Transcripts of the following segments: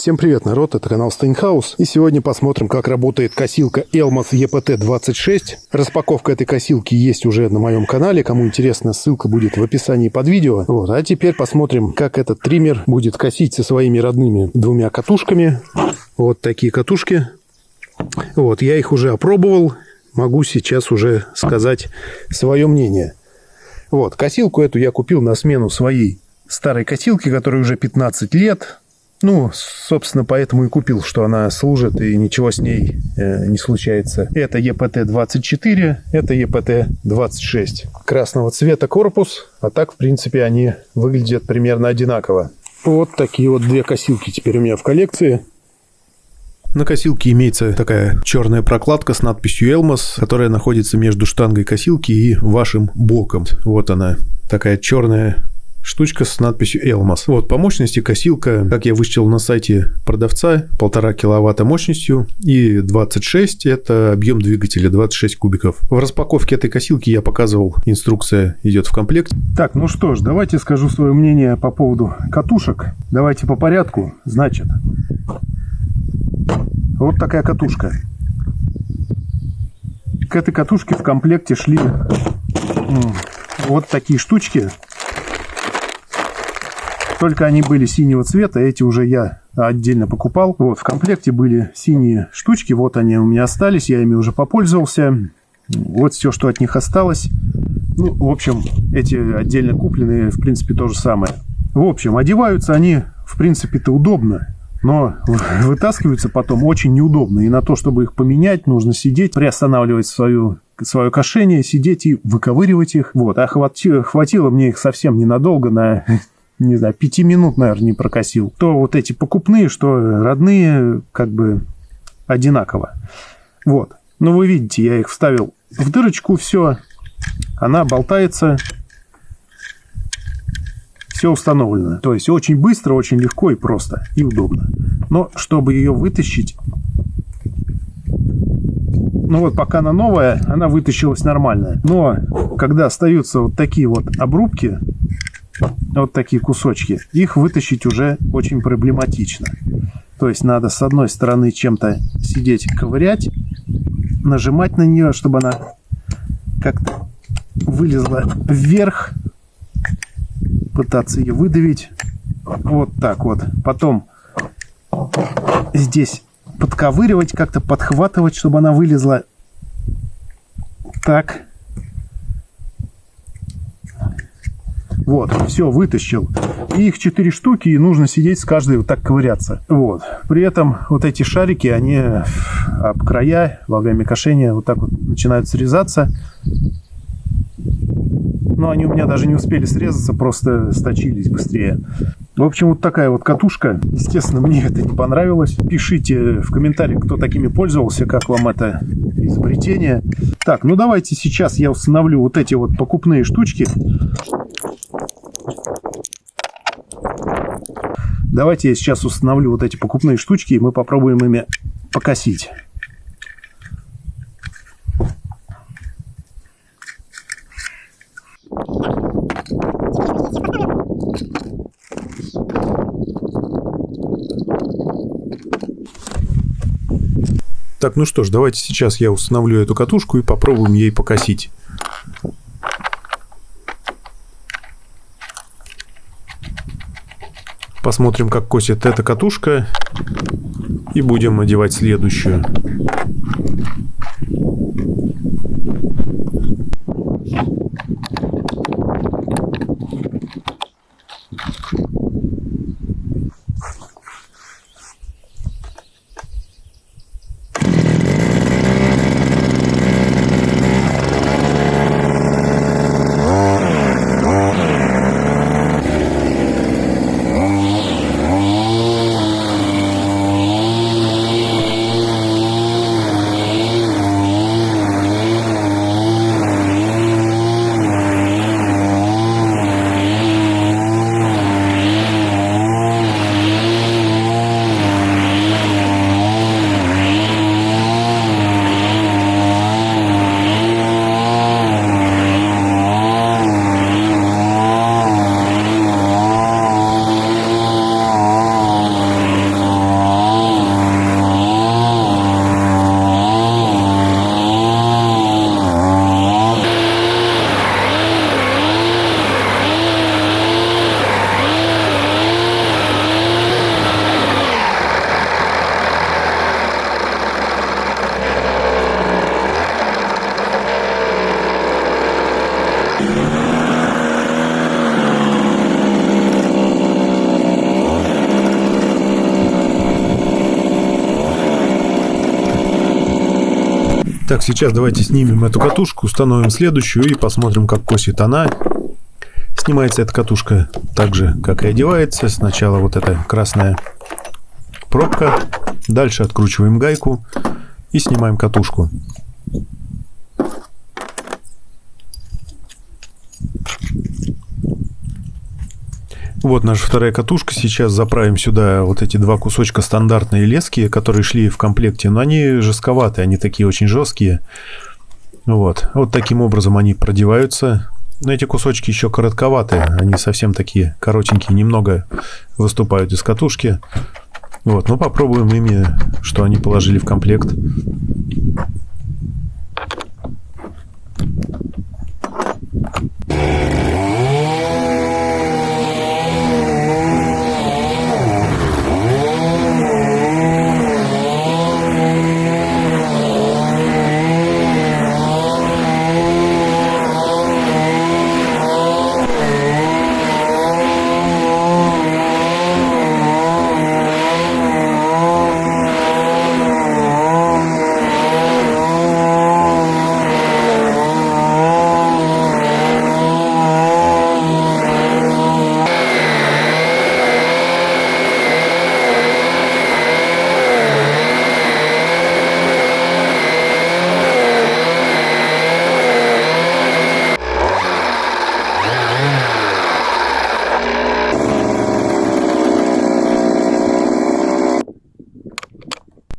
Всем привет, народ, это канал Steinhaus. И сегодня посмотрим, как работает косилка Elmas EPT26. Распаковка этой косилки есть уже на моем канале. Кому интересно, ссылка будет в описании под видео. Вот. А теперь посмотрим, как этот триммер будет косить со своими родными двумя катушками. Вот такие катушки. Вот, я их уже опробовал. Могу сейчас уже сказать свое мнение. Вот, косилку эту я купил на смену своей старой косилки, которой уже 15 лет. Ну, собственно, поэтому и купил, что она служит и ничего с ней не случается. Это EPT24, это EPT26. Красного цвета корпус, а так, в принципе, они выглядят примерно одинаково. Вот такие вот две косилки теперь у меня в коллекции. На косилке имеется такая черная прокладка с надписью Elmas, которая находится между штангой косилки и вашим боком. Вот она, такая черная штучка с надписью Elmas. Вот, по мощности косилка, как я вычислил на сайте продавца, 1,5 киловатта мощностью, и 26 – это объем двигателя, 26 кубиков. В распаковке этой косилки я показывал, инструкция идет в комплекте. Так, ну что ж, давайте скажу свое мнение по поводу катушек. Давайте по порядку. Значит, вот такая катушка. К этой катушке в комплекте шли вот такие штучки. Только они были синего цвета, эти уже я отдельно покупал. Вот, в комплекте были синие штучки, вот они у меня остались, я ими уже попользовался. Вот все, что от них осталось. Ну, в общем, эти отдельно купленные, в принципе, то же самое. В общем, одеваются они, в принципе-то, удобно, но вытаскиваются потом очень неудобно. И на то, чтобы их поменять, нужно сидеть, приостанавливать свое кошение, сидеть и выковыривать их. Вот, а хватило мне их совсем ненадолго, на... не знаю, 5 минут, наверное, не прокосил. То вот эти покупные, что родные, как бы одинаково. Вот. Ну, вы видите, я их вставил в дырочку, все. Она болтается. Все установлено. То есть, очень быстро, очень легко и просто. И удобно. Но, чтобы ее вытащить... Ну, вот, пока она новая, она вытащилась нормально. Но, когда остаются вот такие вот обрубки... Вот такие кусочки. Их вытащить уже очень проблематично. То есть надо с одной стороны чем-то сидеть, ковырять, нажимать на нее, чтобы она как-то вылезла вверх, пытаться ее выдавить. Вот так вот. Потом здесь подковыривать, как-то подхватывать, чтобы она вылезла. Так. Вот, все, вытащил. И их 4 штуки, и нужно сидеть с каждой вот так ковыряться. Вот. При этом вот эти шарики, они об края во время кошения вот так вот начинают срезаться. Но они у меня даже не успели срезаться, просто сточились быстрее. В общем, вот такая вот катушка. Естественно, мне это не понравилось. Пишите в комментариях, кто такими пользовался, как вам это изобретение. Так, ну давайте сейчас я установлю вот эти вот покупные штучки. Давайте я сейчас установлю вот эти покупные штучки, и мы попробуем ими покосить. Так, ну что ж, давайте сейчас я установлю эту катушку и попробуем ей покосить. Посмотрим, как косит эта катушка, и будем одевать следующую. Так, сейчас давайте снимем эту катушку, установим следующую и посмотрим, как косит она. Снимается эта катушка так же, как и одевается. Сначала вот эта красная пробка, дальше откручиваем гайку и снимаем катушку. Вот наша вторая катушка. Сейчас заправим сюда вот эти два кусочка стандартной лески, которые шли в комплекте. Но они жестковатые, они такие очень жесткие. Вот таким образом они продеваются. Но эти кусочки еще коротковатые. Они совсем такие коротенькие, немного выступают из катушки. Вот, но попробуем ими, что они положили в комплект.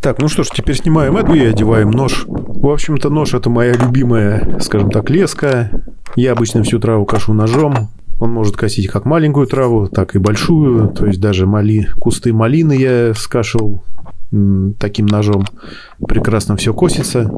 Так, ну что ж, теперь снимаем эту и одеваем нож. В общем-то, нож — это моя любимая, скажем так, леска. Я обычно всю траву кошу ножом. Он может косить как маленькую траву, так и большую. То есть даже кусты малины я скашивал таким ножом. Прекрасно все косится.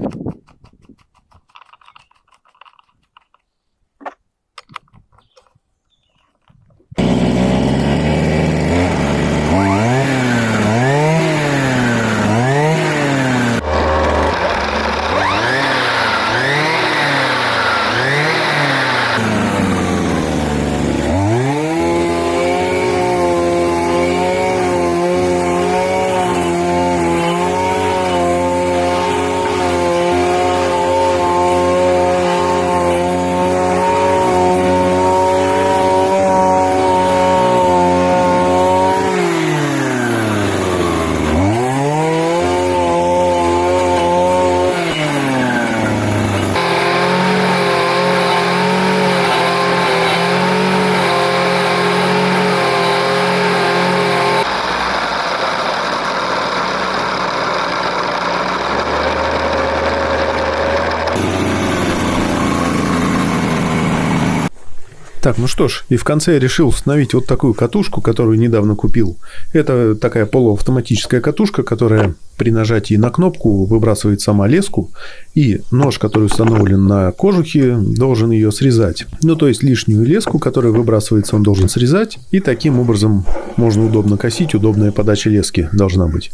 Так, ну что ж, и в конце я решил установить вот такую катушку, которую недавно купил. Это такая полуавтоматическая катушка, которая при нажатии на кнопку выбрасывает сама леску, и нож, который установлен на кожухе, должен ее срезать. Ну, то есть лишнюю леску, которая выбрасывается, он должен срезать, и таким образом можно удобно косить, удобная подача лески должна быть.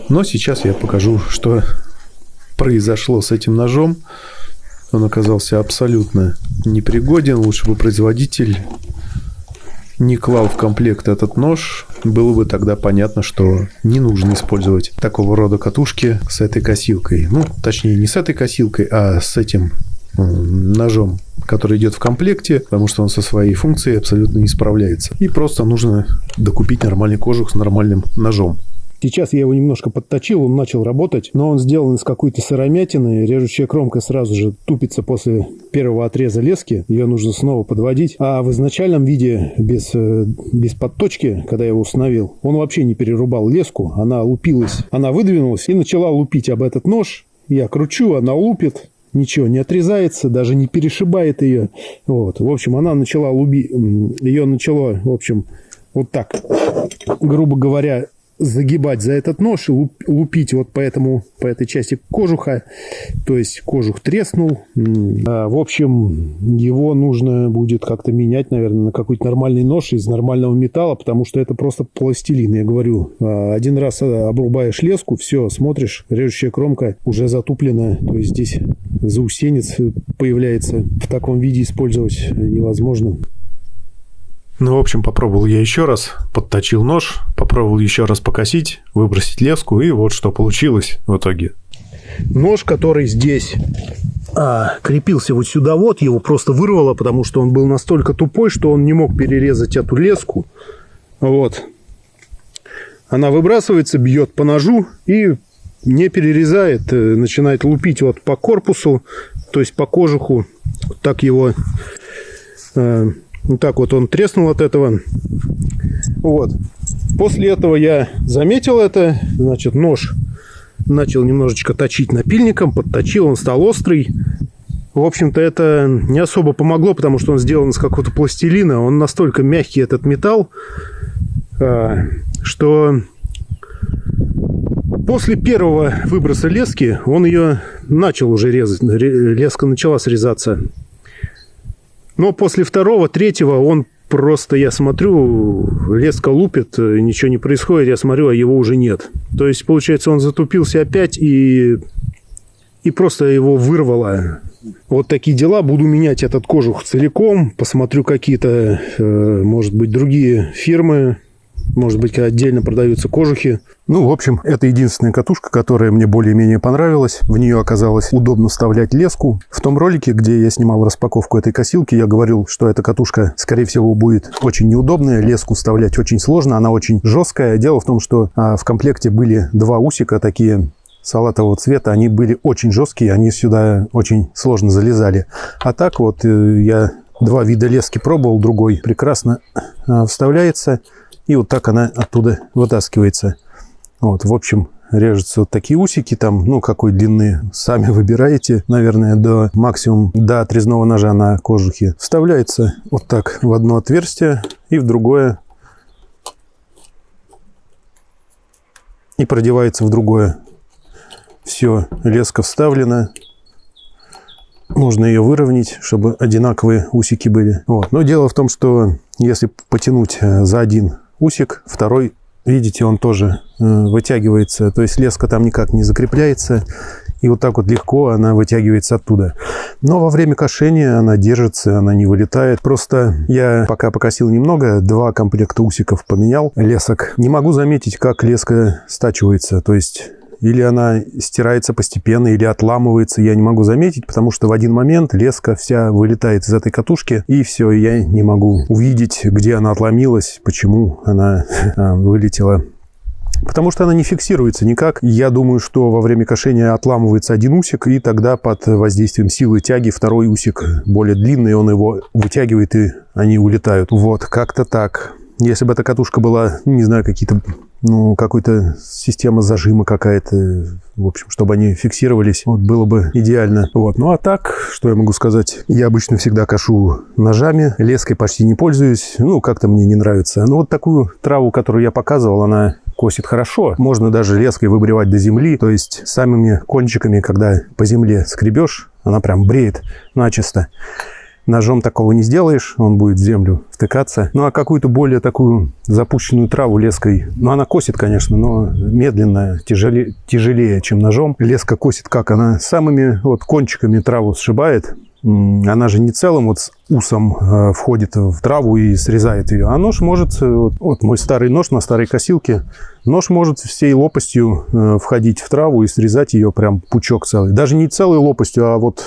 Но сейчас я покажу, что произошло с этим ножом. Он оказался абсолютно непригоден. Лучше бы производитель не клал в комплект этот нож. Было бы тогда понятно, что не нужно использовать такого рода катушки с этой косилкой. Ну, точнее, не с этой косилкой, а с этим ножом, который идет в комплекте, потому что он со своей функцией абсолютно не справляется. И просто нужно докупить нормальный кожух с нормальным ножом. Сейчас я его немножко подточил, он начал работать, но он сделан из какой-то сыромятины. Режущая кромка сразу же тупится после первого отреза лески. Ее нужно снова подводить. А в изначальном виде, без подточки, когда я его установил, он вообще не перерубал леску. Она лупилась, она выдвинулась и начала лупить об этот нож. Я кручу, она лупит. Ничего не отрезается, даже не перешибает ее. Вот. В общем, она начала лупить. Ее начало, в общем, вот так, грубо говоря, загибать за этот нож и лупить вот по этой части кожуха. То есть кожух треснул. В общем, его нужно будет как-то менять, наверное, на какой-то нормальный нож из нормального металла, потому что это просто пластилин. Я говорю, один раз обрубаешь леску, все, смотришь, режущая кромка уже затуплена. То есть здесь заусенец появляется. В таком виде использовать невозможно. Ну, в общем, попробовал я еще раз, подточил нож, попробовал еще раз покосить, выбросить леску, и вот что получилось в итоге. нож, который здесь крепился вот сюда, вот его просто вырвало, потому что он был настолько тупой, что он не мог перерезать эту леску. Вот. Она выбрасывается, бьет по ножу и не перерезает, начинает лупить вот по корпусу, то есть по кожуху. Так его, так вот он треснул от этого. Вот. После этого я заметил это, значит, нож начал немножечко точить напильником, подточил, он стал острый. В общем-то, это не особо помогло, потому что он сделан из какого-то пластилина. Он настолько мягкий, этот металл, что после первого выброса лески он ее начал уже резать. Леска начала срезаться. Но после второго, третьего он просто, я смотрю, леска лупит, ничего не происходит, я смотрю, а его уже нет. То есть, получается, он затупился опять и просто его вырвало. Вот такие дела. Буду менять этот кожух целиком. Посмотрю какие-то, может быть, другие фирмы. Может быть, отдельно продаются кожухи. Ну, в общем, это единственная катушка, которая мне более-менее понравилась. В нее оказалось удобно вставлять леску. В том ролике, где я снимал распаковку этой косилки, я говорил, что эта катушка, скорее всего, будет очень неудобная. Леску вставлять очень сложно, она очень жесткая. Дело в том, что в комплекте были два усика такие салатового цвета. Они были очень жесткие, они сюда очень сложно залезали. А так вот я два вида лески пробовал, другой прекрасно вставляется. И вот так она оттуда вытаскивается. Вот, в общем, режутся вот такие усики. Там, ну, какой длины, сами выбираете. Наверное, до максимум до отрезного ножа на кожухе. Вставляется вот так в одно отверстие и в другое. И продевается в другое. Все, леска вставлена. Можно ее выровнять, чтобы одинаковые усики были. Вот. Но дело в том, что если потянуть за один усик, второй, видите, он тоже вытягивается. То есть леска там никак не закрепляется. И вот так вот легко она вытягивается оттуда. Но во время кошения она держится, она не вылетает. Просто я пока покосил немного, 2 комплекта усиков поменял лесок. Не могу заметить, как леска стачивается. То есть или она стирается постепенно, или отламывается, я не могу заметить, потому что в один момент леска вся вылетает из этой катушки, и все, я не могу увидеть, где она отломилась, почему она вылетела. Потому что она не фиксируется никак. Я думаю, что во время кошения отламывается один усик, и тогда под воздействием силы тяги второй усик более длинный, он его вытягивает, и они улетают. Вот, как-то так. Если бы эта катушка была, не знаю, какие-то, ну, какой-то система зажима какая-то, в общем, чтобы они фиксировались, вот, было бы идеально. Вот. Ну, а так, что я могу сказать? Я обычно всегда кошу ножами, леской почти не пользуюсь, ну, как-то мне не нравится. Но вот такую траву, которую я показывал, она косит хорошо. Можно даже леской выбривать до земли, то есть самыми кончиками, когда по земле скребешь, она прям бреет начисто. Ножом такого не сделаешь, он будет в землю втыкаться. Ну, а какую-то более такую запущенную траву леской, ну, она косит, конечно, но медленно, тяжелее, чем ножом. Леска косит как? Она самыми вот кончиками траву сшибает. Она же не целым вот с усом входит в траву и срезает ее. А нож может, вот мой старый нож на старой косилке, нож может всей лопастью входить в траву и срезать ее прям пучок целый. Даже не целой лопастью, а вот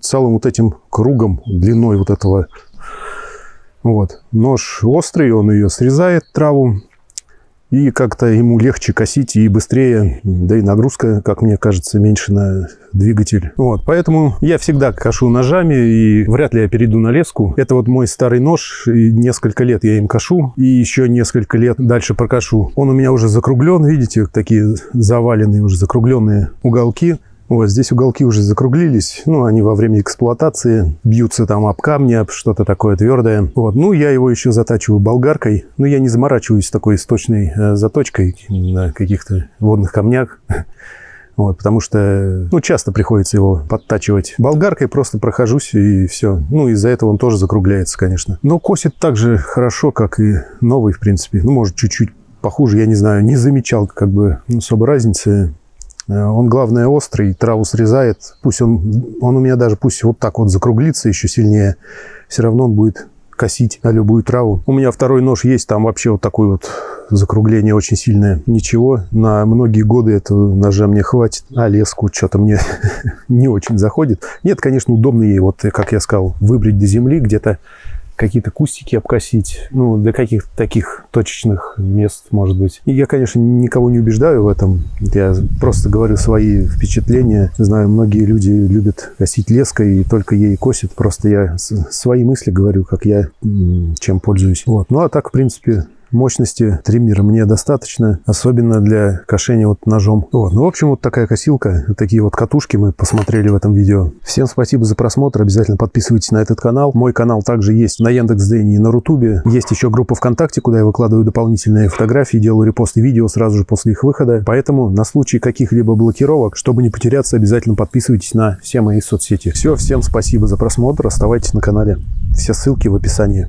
целым вот этим кругом длиной вот этого. Вот. Нож острый, он ее срезает, траву. И как-то ему легче косить и быстрее, да и нагрузка, как мне кажется, меньше на двигатель. Вот, поэтому я всегда кошу ножами, и вряд ли я перейду на леску. Это вот мой старый нож, и несколько лет я им кошу, и еще несколько лет дальше прокошу. Он у меня уже закруглен, видите, такие заваленные уже закругленные уголки. Вот здесь уголки уже закруглились, ну, они во время эксплуатации бьются там об камни, об что-то такое твердое. Вот, ну, я его еще затачиваю болгаркой, но я не заморачиваюсь такой источной заточкой на каких-то водных камнях, вот, потому что, ну, часто приходится его подтачивать болгаркой, просто прохожусь и все. Ну, из-за этого он тоже закругляется, конечно. Но косит так же хорошо, как и новый, в принципе. Ну, может, чуть-чуть похуже, я не знаю, не замечал, как бы, особо разницы. Он, главное, острый, траву срезает. Пусть он у меня даже, пусть вот так вот закруглится еще сильнее, все равно он будет косить любую траву. У меня второй нож есть, там вообще вот такое вот закругление очень сильное. Ничего, на многие годы этого ножа мне хватит. А леску что-то мне не очень заходит. Нет, конечно, удобно ей, вот как я сказал, выбрить до земли, где-то какие-то кустики обкосить, ну, для каких-то таких точечных мест, может быть. И я, конечно, никого не убеждаю в этом. Я просто говорю свои впечатления. Знаю, многие люди любят косить леской и только ей косят. Просто я свои мысли говорю, как я чем пользуюсь. Вот. Ну, а так, в принципе, мощности триммера мне достаточно, особенно для кошения вот ножом. Вот. Ну, в общем, вот такая косилка, такие вот катушки мы посмотрели в этом видео. Всем спасибо за просмотр, обязательно подписывайтесь на этот канал. Мой канал также есть на Яндекс.Дзене и на Рутубе. Есть еще группа ВКонтакте, куда я выкладываю дополнительные фотографии, делаю репосты видео сразу же после их выхода. Поэтому на случай каких-либо блокировок, чтобы не потеряться, обязательно подписывайтесь на все мои соцсети. Все, всем спасибо за просмотр, оставайтесь на канале. Все ссылки в описании.